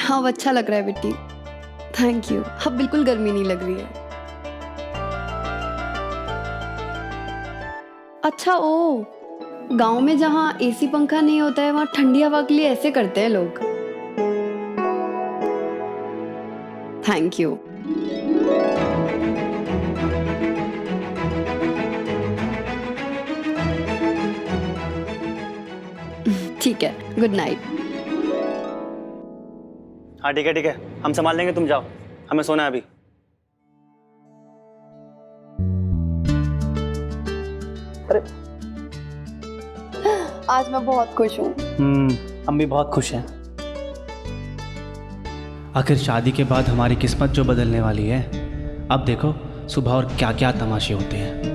हाँ अब अच्छा लग रहा है बेटी, थैंक यू। अब बिल्कुल गर्मी नहीं लग रही है। अच्छा ओ, गांव में जहाँ एसी पंखा नहीं होता है वहाँ ठंडी हवा के लिए ऐसे करते हैं लोग। Thank you. ठीक है, गुड नाइट। हाँ ठीक है, हम संभाल लेंगे, तुम जाओ, हमें सोना है अभी। अरे आज मैं बहुत खुश हूँ। हम भी बहुत खुश हैं। आखिर शादी के बाद हमारी किस्मत जो बदलने वाली है, अब देखो सुबह और क्या क्या तमाशे होते हैं।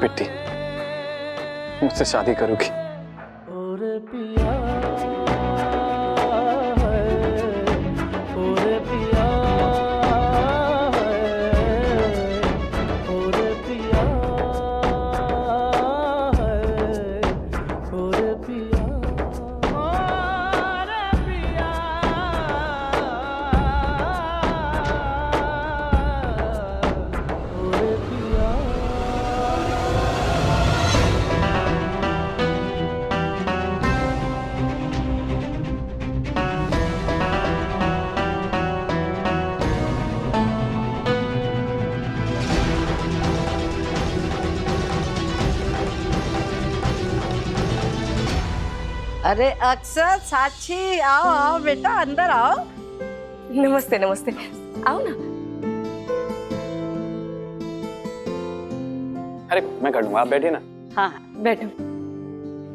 बेटी मुझसे शादी करोगी? अरे अक्षर, साक्षी, आओ आओ बेटा, अंदर आओ। नमस्ते नमस्ते, आओ ना। अरे मैं कर दूंगा, आप बैठिए ना। हाँ बैठो।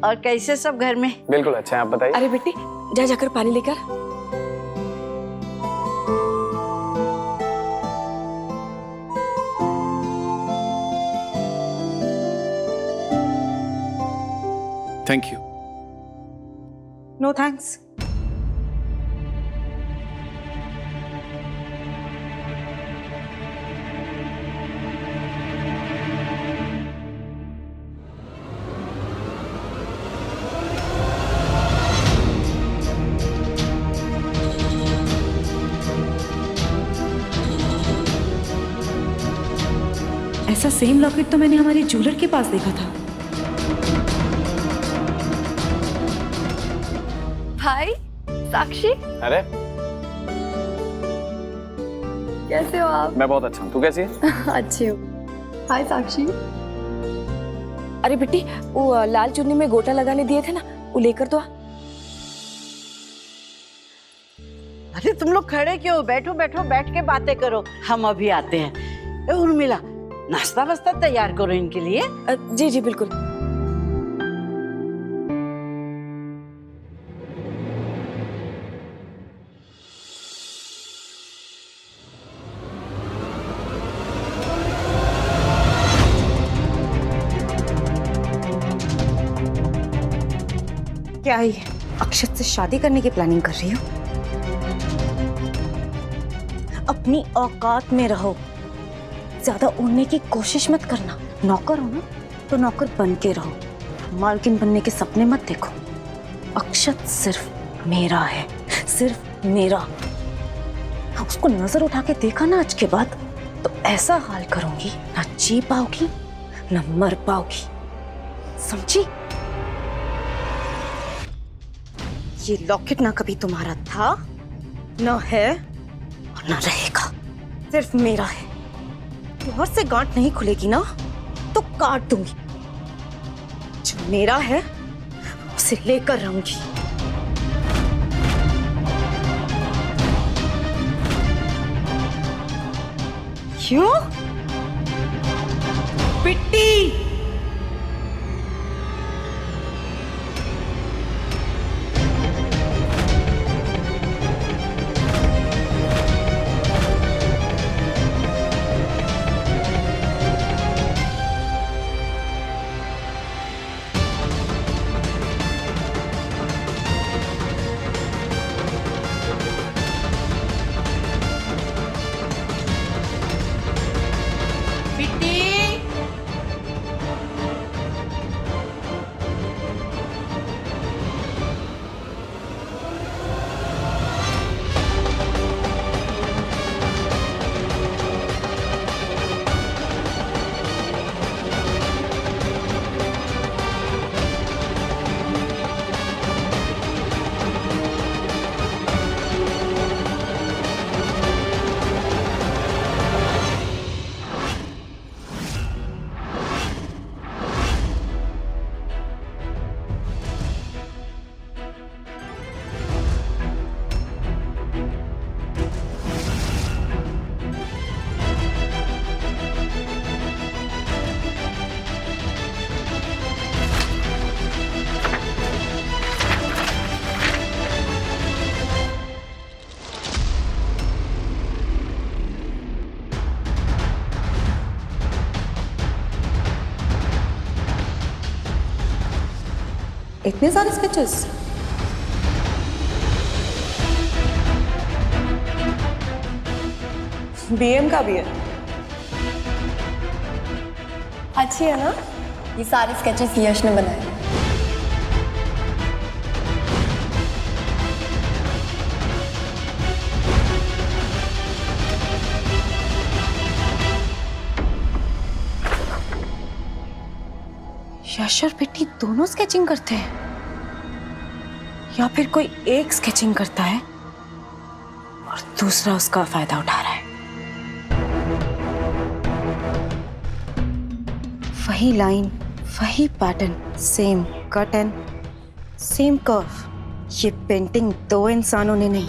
और कैसे सब घर में? बिल्कुल अच्छा है, आप बताइए। अरे बेटी जा जाकर पानी लेकर। Thank you. No thanks. ऐसा सेम लॉकेट तो मैंने हमारे ज्वेलर के पास देखा था। भाई साक्षी, अरे कैसे हो आप? मैं बहुत अच्छा हूँ, तू कैसी है? अच्छी हो। हाय साक्षी। अरे बेटी वो लाल चुन्नी में गोटा लगाने दिए थे ना, वो लेकर तो आ। अरे तुम लोग खड़े क्यों? बैठो बैठो, बैठ के बातें करो, हम अभी आते हैं। ए उर्मिला, नाश्ता वास्ता तैयार करो इनके लिए। जी जी बिल्कुल। क्या ही अक्षत से शादी करने की प्लानिंग कर रही हो? अपनी औकात में रहो, ज्यादा उड़ने की कोशिश मत करना। नौकर हो ना तो नौकर बन के रहो, मालकिन बनने के सपने मत देखो। अक्षत सिर्फ मेरा है, सिर्फ मेरा। उसको नजर उठा के देखा ना आज के बाद तो ऐसा हाल करूंगी, ना जी पाओगी ना मर पाओगी, समझी? ये लॉकेट ना कभी तुम्हारा था, ना है और ना रहेगा, सिर्फ मेरा है। और से गांठ नहीं खुलेगी ना तो काट दूंगी। जो मेरा है उसे लेकर रहूंगी। क्यों? पिट्टी! इतने सारे स्केचेस? बीएम का भी है। अच्छी है ना? ये सारे स्केचेस यश ने बनाए। यश और पिट्टी दोनों स्केचिंग करते हैं या फिर कोई एक स्केचिंग करता है और दूसरा उसका फायदा उठा रहा है। वही लाइन, वही pattern, same cut and same curve. ये पेंटिंग दो इंसानों ने नहीं,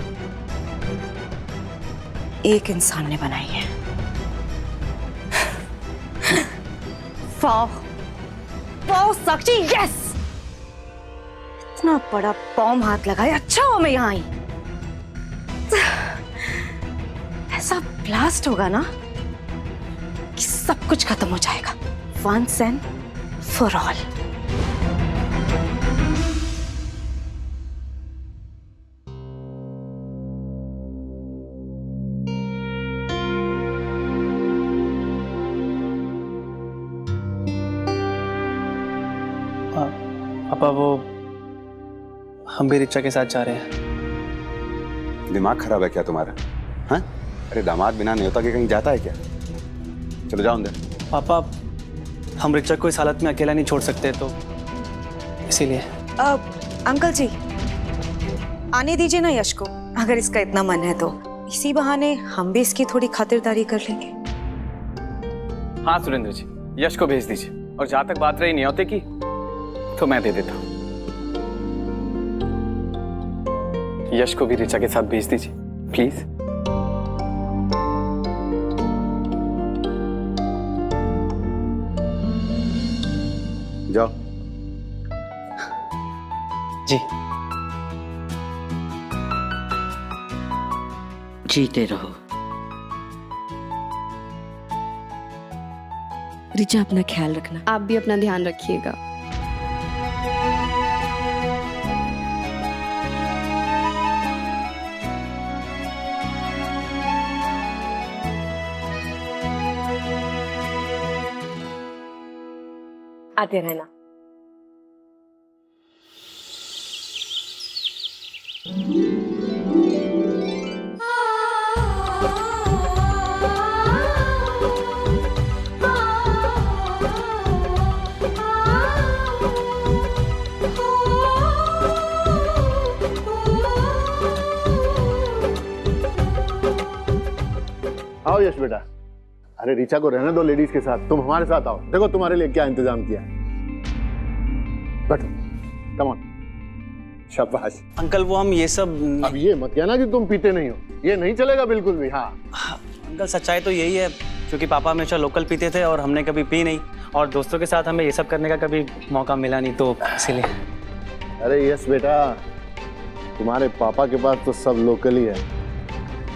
एक इंसान ने बनाई है। वाह वाह साक्षी, यस! इतना बड़ा बॉम्ब हाथ लगाया, अच्छा हो मैं यहाँ आई। ऐसा ब्लास्ट होगा ना कि सब कुछ खत्म हो जाएगा, वंस एंड फॉर ऑल। पापा वो हम भी रिचा के साथ जा रहे हैं। दिमाग खराब है क्या तुम्हारा? हाँ? अरे दामाद बिना न्योता के कहीं जाता है क्या? चलो जाओ अंदर। पापा हम रिचा को इस हालत में अकेला नहीं छोड़ सकते, तो इसीलिए। अंकल जी आने दीजिए ना यश को, अगर इसका इतना मन है तो। इसी बहाने हम भी इसकी थोड़ी खातिरदारी कर लेंगे। हाँ सुरेंद्र जी, यश को भेज दीजिए। और जहां तक बात रही न्योते की, तो मैं दे देता हूं। यश को भी रिचा के साथ भेज दीजिए प्लीज। जाओ। जी। जीते रहो। रिचा अपना ख्याल रखना। आप भी अपना ध्यान रखिएगा। आते रहना। आओ यश बेटा। अरे रीचा को रहने दो लेडीज के साथ, तुम हमारे साथ आओ। देखो तुम्हारे लिए क्या इंतजाम किया है। बैठो, कम ऑन। शाबाश। अंकल वो हम ये सब अब ये मत कहना कि तुम पीते नहीं हो, ये नहीं चलेगा बिल्कुल भी। हाँ अंकल सच्चाई तो यही है क्योंकि पापा हमेशा लोकल पीते थे और हमने कभी पी नहीं, और दोस्तों के साथ हमें ये सब करने का कभी मौका मिला नहीं, तो इसीलिए। अरे यस बेटा, तुम्हारे पापा के पास तो सब लोकल ही है,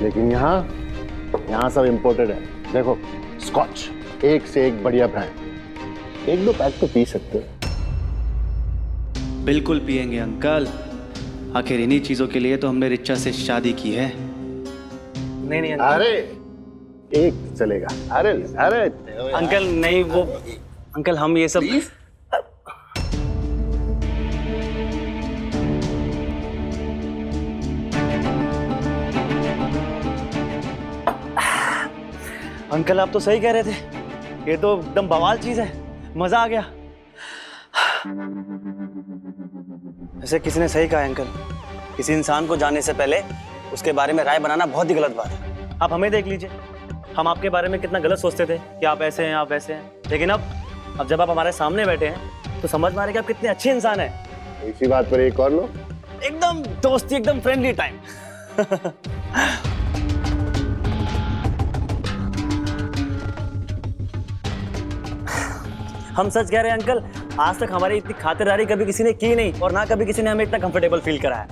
लेकिन यहाँ सब इम्पोर्टेड है। देखो स्कॉच, एक से एक बढ़िया ब्रांड, एक दो पैक तो पी सकते हो। बिल्कुल पिएंगे अंकल, आखिर इन्हीं चीज़ों के लिए तो हमने रिचा से शादी की है। नहीं नहीं अरे एक चलेगा। अरे अरे अंकल नहीं, वो अंकल हम ये सब अंकल आप तो सही कह रहे थे, ये तो एकदम बवाल चीज है, मजा आ गया। वैसे किसी ने सही कहा है अंकल, किसी इंसान को जानने से पहले उसके बारे में राय बनाना बहुत ही गलत बात है। आप हमें देख लीजिए, हम आपके बारे में कितना गलत सोचते थे कि आप ऐसे हैं, आप वैसे हैं, लेकिन अब जब आप हमारे सामने बैठे हैं तो समझ में आ रहा है कि आप कितने अच्छे इंसान हैं। इसी बात पर एक और लो। एकदम दोस्ती, एकदम फ्रेंडली टाइम। हम सच कह रहे हैं अंकल, आज तक हमारी इतनी खातिरदारी कभी किसी ने की नहीं, और ना कभी किसी ने हमें इतना कंफर्टेबल फील कराया।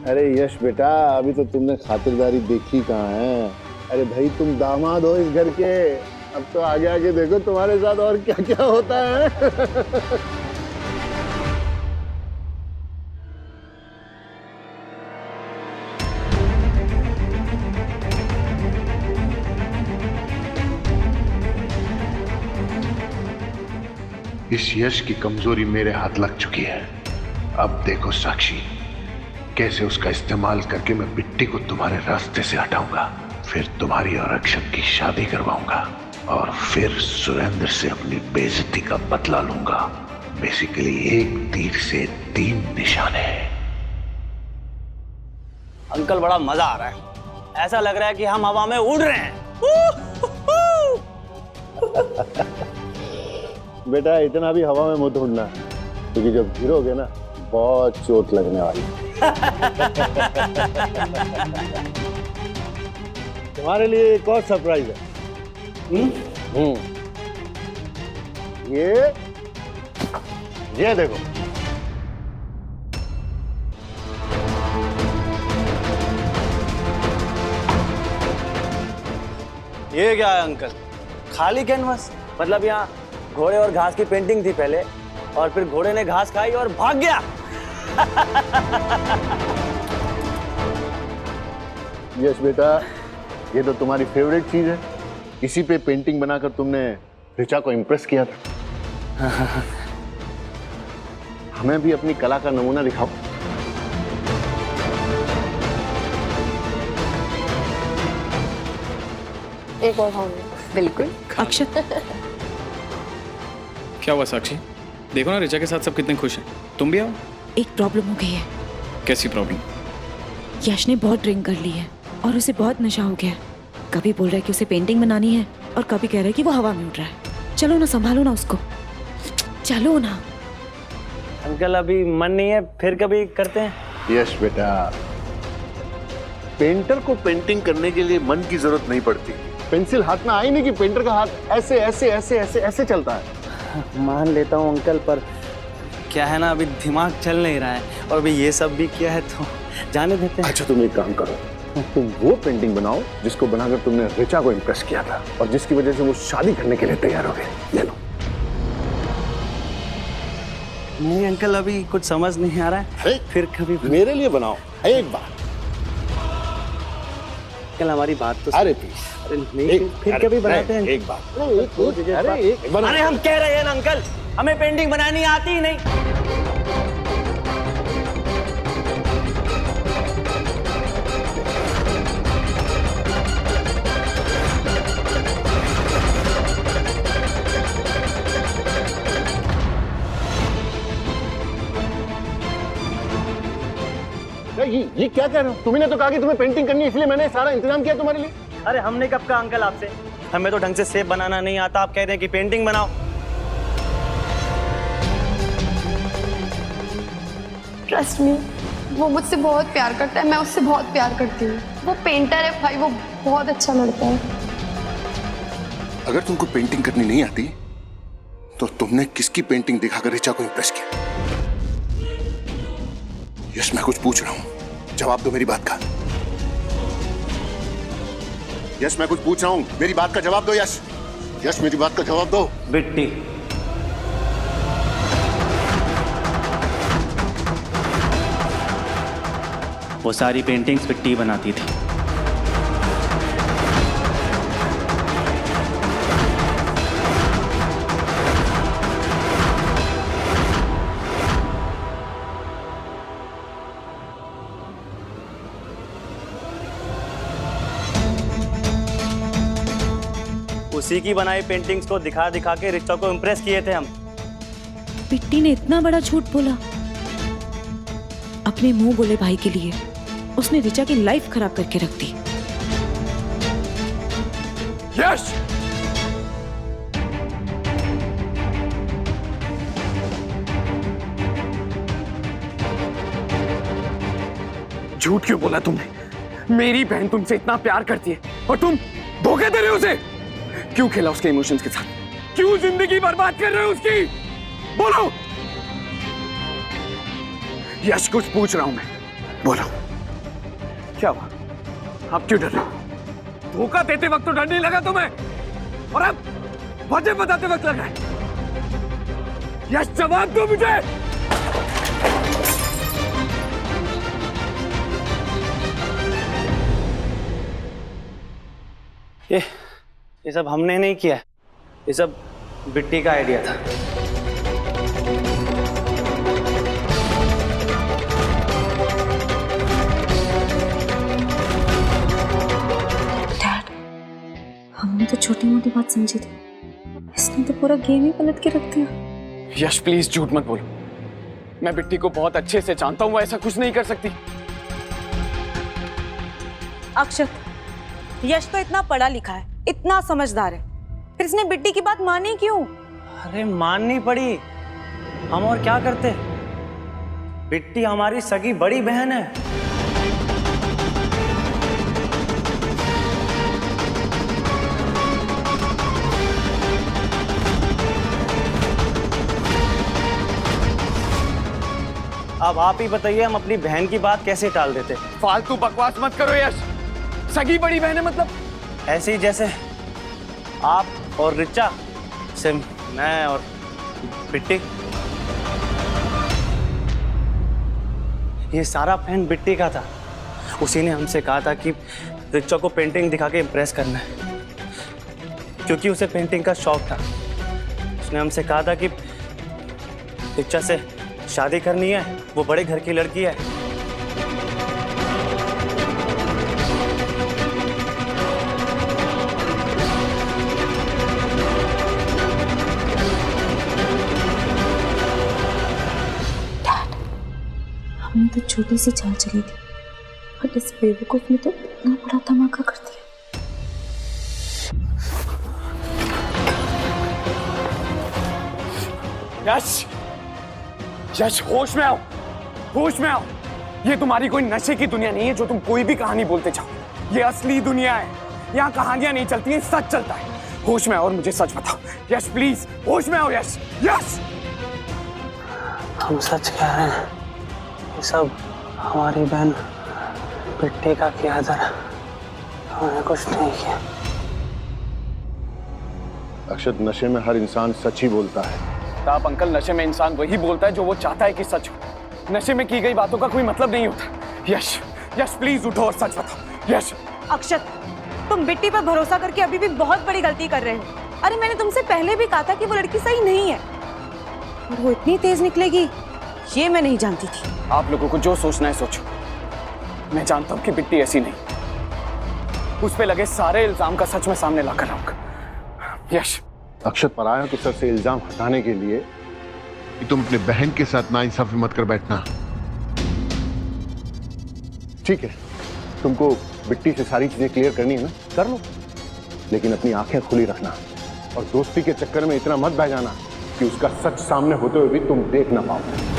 अरे यश बेटा, अभी तो तुमने खातिरदारी देखी कहाँ है। अरे भाई तुम दामाद हो इस घर के, अब तो आगे आगे देखो तुम्हारे साथ और क्या क्या होता है। इस यश की कमजोरी मेरे हाथ लग चुकी है। अब देखो साक्षी, कैसे उसका इस्तेमाल करके मैं बिट्टी को तुम्हारे रास्ते से हटाऊंगा, फिर तुम्हारी और अक्षत की शादी करवाऊंगा, और फिर सुरेंद्र से अपनी बेइज्जती का बदला लूंगा। बेसिकली एक तीर से 3 निशाने। अंकल बड़ा मजा आ रहा है, ऐसा लग रहा है कि हम हवा में उड़ रहे हैं। बेटा इतना भी हवा में मत उड़ना, क्योंकि जब गिरोगे ना बहुत चोट लगने वाली। तुम्हारे लिए एक और सरप्राइज है। ये देखो। ये क्या है अंकल, खाली कैनवस? मतलब यहाँ घोड़े और घास की पेंटिंग थी पहले, और फिर घोड़े ने घास खाई और भाग गया। यश बेटा, ये तो तुम्हारी फेवरेट चीज है, इसी पे पेंटिंग बनाकर तुमने ऋचा को इम्प्रेस किया था। हमें भी अपनी कला का नमूना दिखाओ। एक और खाऊंगी। बिल्कुल। अक्षत, क्या हुआ साक्षी? देखो ना ऋचा के साथ सब कितने खुश हैं, तुम भी आओ। एक प्रॉब्लम हो गई है। कैसी प्रॉब्लम? यश ने बहुत ड्रिंक कर ली है और उसे बहुत नशा हो गया है। कभी बोल रहा है कि उसे पेंटिंग बनानी है, और कभी कह रहा है कि वो हवा में उड़ रहा है। चलो ना, संभालो ना उसको, चलो ना। अंकल अभी मन नहीं है, फिर कभी करते हैं। यश बेटा, पेंटर को पेंटिंग करने के लिए मन की जरूरत नहीं पड़ती। पेंसिल हाथ में आई नहीं कि पेंटर का हाथ ऐसे ऐसे ऐसे ऐसे ऐसे चलता है। मान लेता हूँ अंकल, पर क्या है ना, अभी दिमाग चल नहीं रहा है, और अभी ये सब भी किया है तो जाने देते हैं। अच्छा तुम एक काम करो, तुम वो पेंटिंग बनाओ जिसको बनाकर तुमने ऋचा को इम्प्रेस किया था, और जिसकी वजह से वो शादी करने के लिए तैयार हो गए। ले लो। नहीं अंकल, अभी कुछ समझ नहीं आ रहा है, फिर कभी। मेरे लिए बनाओ एक बार। अंकल हमारी बात तो। अरे प्लीज, अरे नहीं, फिर कभी बनाते हैं एक बार। अरे हम कह रहे हैं ना अंकल, हमें पेंटिंग बनानी आती ही नहीं। ये क्या कह रहे हो? तुम्ही ने तो कहा कि तुम्हें पेंटिंग करनी है, इसलिए मैंने सारा इंतजाम किया तुम्हारे लिए। अरे हमने कब कहा अंकल आपसे? हमें तो ढंग से सेब बनाना नहीं आता, आप कह रहे हैं कि पेंटिंग बनाओ। ट्रस्ट मी, वो मुझसे बहुत प्यार करता है, मैं उससे बहुत प्यार करती हूँ। वो पेंटर है भाई, वो बहुत अच्छा लड़का है। अगर तुमको पेंटिंग करनी नहीं आती तो तुमने किसकी पेंटिंग दिखाकर ऋचा को इंप्रेस किया? यश, मैं कुछ पूछ रहा हूं, जवाब दो मेरी बात का। यश, मैं कुछ पूछ रहा हूं, मेरी बात का जवाब दो। यश, यश, मेरी बात का जवाब दो। बिट्टी, वो सारी पेंटिंग्स बिट्टी बनाती थी। उसी की बनाई पेंटिंग्स को दिखा दिखा के ऋचा को इम्प्रेस किए थे हम। बिट्टी ने इतना बड़ा झूठ बोला अपने मुंह बोले भाई के लिए। उसने ऋचा की लाइफ खराब करके रख दी। यश, झूठ क्यों बोला तुमने? मेरी बहन तुमसे इतना प्यार करती है और तुम धोखे दे रहे हो उसे। क्यों खेला उसके इमोशंस के साथ? क्यों जिंदगी बर्बाद कर रहे हो उसकी? बोलो। यश, कुछ पूछ रहा हूं मैं, बोलो क्या हुआ? आप क्यों डर रहे हो? धोखा देते वक्त तो डर नहीं लगा तुम्हें, और अब वजह बताते वक्त लगा है। यश, जवाब दो मुझे। ये सब हमने नहीं किया, ये सब बिट्टी का आइडिया था। डैड, हमने तो छोटी मोटी बात समझी थी, इसने तो पूरा गेम ही पलट के रख दिया। यश, प्लीज झूठ मत बोलो। मैं बिट्टी को बहुत अच्छे से जानता हूं, वो ऐसा कुछ नहीं कर सकती। अक्षत, यश तो इतना पढ़ा लिखा है, इतना समझदार है, फिर इसने बिट्टी की बात मानी क्यों? अरे माननी पड़ी, हम और क्या करते? बिट्टी हमारी सगी बड़ी बहन है। अब आप ही बताइए, हम अपनी बहन की बात कैसे टाल देते? फालतू बकवास मत करो यश। सगी बड़ी बहन है मतलब? ऐसे ही जैसे आप और ऋचा से मैं और बिट्टी। ये सारा प्लान बिट्टी का था। उसी ने हमसे कहा था कि ऋचा को पेंटिंग दिखा के इम्प्रेस करना है, क्योंकि उसे पेंटिंग का शौक था। उसने हमसे कहा था कि ऋचा से शादी करनी है, वो बड़े घर की लड़की है। हमने तो छोटी सी चाल चली थी, बट इस बेवकूफ ने तो इतना बड़ा धमाका कर दिया। यश, यश, होश में आओ, होश में आओ। ये तुम्हारी कोई नशे की दुनिया नहीं है जो तुम कोई भी कहानी बोलते जाओ। ये असली दुनिया है, यहाँ कहानियां नहीं चलती हैं, सच चलता है। होश में आओ और मुझे सच बताओ। यश, प्लीज होश में आओ। यश, यश, हम सच कह रहे हैं, ये सब हमारी बहन बिट्टी का किया था, हमने कुछ नहीं किया। अक्षत, नशे में हर इंसान सच ही बोलता है। आप अंकल, नशे में इंसान वही बोलता है जो वो चाहता है कि सच हो। नशे में की गई बातों का कोई मतलब नहीं होता। यश, यश, प्लीज उठो और सच बताओ। यश। अक्षत, तुम बिट्टी पर भरोसा करके अभी भी बहुत बड़ी गलती कर रहे हो। अरे मैंने तुमसे पहले भी कहा था कि वो लड़की सही नहीं है, और वो इतनी तेज निकलेगी ये मैं नहीं जानती थी। आप लोगों को जो सोचना है सोचो। मैं जानता हूँ कि बिट्टी ऐसी नहीं। उस पे लगे सारे इल्जाम का सच में सामने लाकर लाऊंगा। यश। अक्षत, पराया के सर से इल्जाम हटाने के लिए कि तुम अपने बहन के साथ नाइंसाफी मत कर बैठना। ठीक है, तुमको बिट्टी से सारी चीजें क्लियर करनी है ना, कर लो, लेकिन अपनी आंखें खुली रखना और दोस्ती के चक्कर में इतना मत बह जाना कि उसका सच सामने होते हुए भी तुम देख ना पाओ।